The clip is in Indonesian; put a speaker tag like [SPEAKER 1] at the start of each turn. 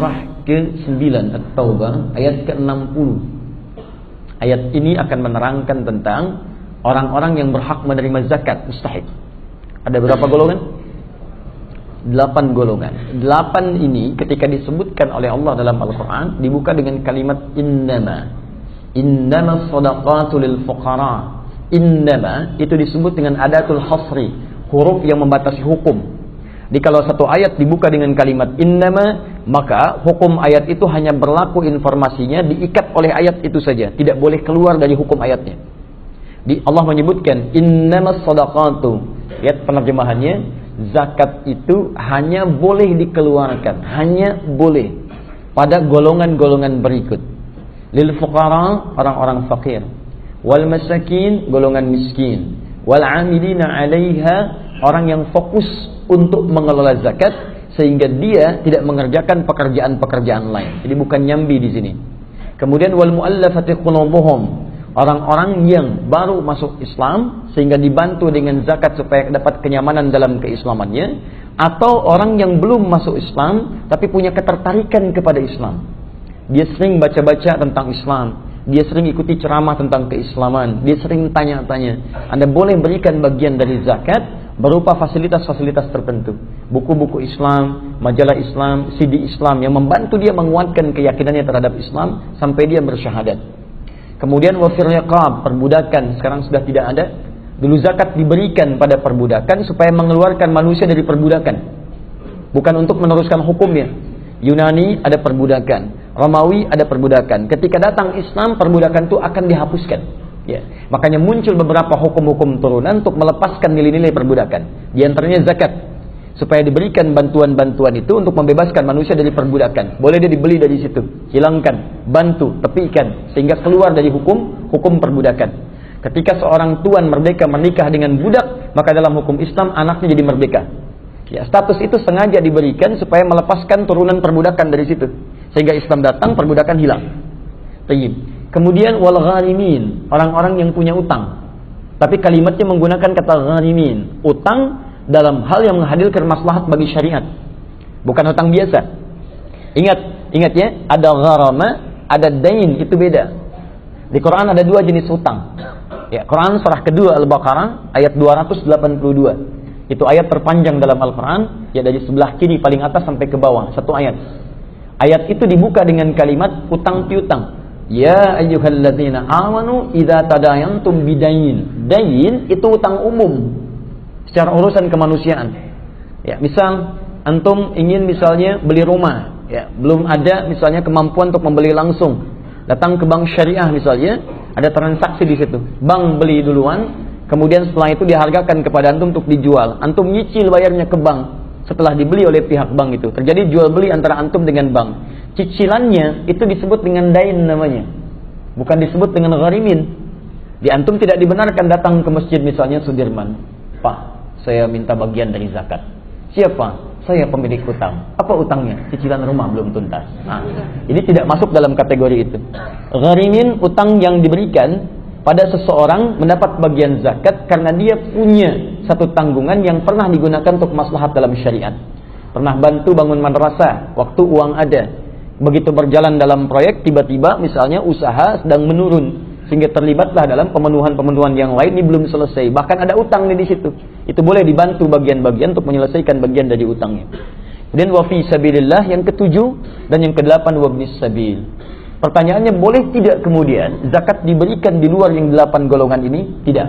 [SPEAKER 1] surah ke-9 At-Taubah ayat ke-60. Ayat ini akan menerangkan tentang orang-orang yang berhak menerima zakat mustahik. Ada berapa golongan? 8 golongan. 8 ini ketika disebutkan oleh Allah dalam Al-Quran dibuka dengan kalimat innama. Innama sadaqatu lil fuqara. Innama itu disebut dengan adatul hasri, huruf yang membatasi hukum. Jadi kalau satu ayat dibuka dengan kalimat innama, maka hukum ayat itu hanya berlaku, informasinya diikat oleh ayat itu saja, tidak boleh keluar dari hukum ayatnya. Allah menyebutkan innamas sadaqatu. Lihat penerjemahannya, zakat itu hanya boleh dikeluarkan, hanya boleh pada golongan-golongan berikut. Lil fuqara, orang-orang fakir. Wal masakin, golongan miskin. Wal amilina 'alaiha, orang yang fokus untuk mengelola zakat sehingga dia tidak mengerjakan pekerjaan-pekerjaan lain. Jadi bukan nyambi di sini. Kemudian wal muallafati qulubuhum, orang-orang yang baru masuk Islam sehingga dibantu dengan zakat supaya dapat kenyamanan dalam keislamannya, atau orang yang belum masuk Islam tapi punya ketertarikan kepada Islam. Dia sering baca-baca tentang Islam, dia sering ikuti ceramah tentang keislaman, dia sering tanya-tanya. Anda boleh berikan bagian dari zakat berupa fasilitas-fasilitas tertentu, buku-buku Islam, majalah Islam, CD Islam yang membantu dia menguatkan keyakinannya terhadap Islam sampai dia bersyahadat. Kemudian wafir riqab, perbudakan, sekarang sudah tidak ada. Dulu zakat diberikan pada perbudakan supaya mengeluarkan manusia dari perbudakan, bukan untuk meneruskan hukumnya. Yunani ada perbudakan, Romawi ada perbudakan. Ketika datang Islam, perbudakan itu akan dihapuskan. Ya, makanya muncul beberapa hukum-hukum turunan untuk melepaskan nilai-nilai perbudakan. Di antaranya zakat, supaya diberikan bantuan-bantuan itu untuk membebaskan manusia dari perbudakan. Boleh dia dibeli dari situ, hilangkan, bantu, tepikan, sehingga keluar dari hukum perbudakan. Ketika seorang tuan merdeka menikah dengan budak, maka dalam hukum Islam anaknya jadi merdeka. Ya, status itu sengaja diberikan supaya melepaskan turunan perbudakan dari situ, sehingga Islam datang, perbudakan hilang. Tayyib. Kemudian wal gharimin, orang-orang yang punya utang. Tapi kalimatnya menggunakan kata gharimin, utang dalam hal yang menghadirkan maslahat bagi syariat, bukan utang biasa. Ingat ya, ada gharama, ada dain, itu beda. Di Quran ada 2 jenis utang. Ya, Quran surah kedua Al-Baqarah ayat 282. Itu ayat terpanjang dalam Al-Quran, ya dari sebelah kiri paling atas sampai ke bawah, satu ayat. Ayat itu dibuka dengan kalimat utang piutang. Ya ayyuhalladzina amanu idza tadayantum bidain. Dain itu utang umum secara urusan kemanusiaan. Ya, misal antum ingin misalnya beli rumah, ya, belum ada misalnya kemampuan untuk membeli langsung. Datang ke bank syariah misalnya, ada transaksi di situ. Bank beli duluan, kemudian setelah itu dihargakan kepada antum untuk dijual. Antum nyicil bayarnya ke bank setelah dibeli oleh pihak bank itu. Terjadi jual beli antara antum dengan bank. Cicilannya itu disebut dengan dain namanya, bukan disebut dengan gharimin. Di antum tidak dibenarkan datang ke masjid misalnya Sudirman, Pak, saya minta bagian dari zakat. Siapa? Saya pemilik utang. Apa utangnya? Cicilan rumah belum tuntas. Nah, ini tidak masuk dalam kategori itu. Gharimin, utang yang diberikan pada seseorang mendapat bagian zakat karena dia punya satu tanggungan yang pernah digunakan untuk maslahat dalam syariat. Pernah bantu bangun madrasah waktu uang ada. Begitu berjalan dalam proyek, tiba-tiba misalnya usaha sedang menurun, sehingga terlibatlah dalam pemenuhan-pemenuhan yang lain, ini belum selesai. Bahkan ada utang di situ. Itu boleh dibantu bagian-bagian untuk menyelesaikan bagian dari utangnya. Kemudian wa fi sabilillah yang ke-7 dan yang ke-8 wabnis sabil. Pertanyaannya, boleh tidak kemudian zakat diberikan di luar yang 8 golongan ini? Tidak.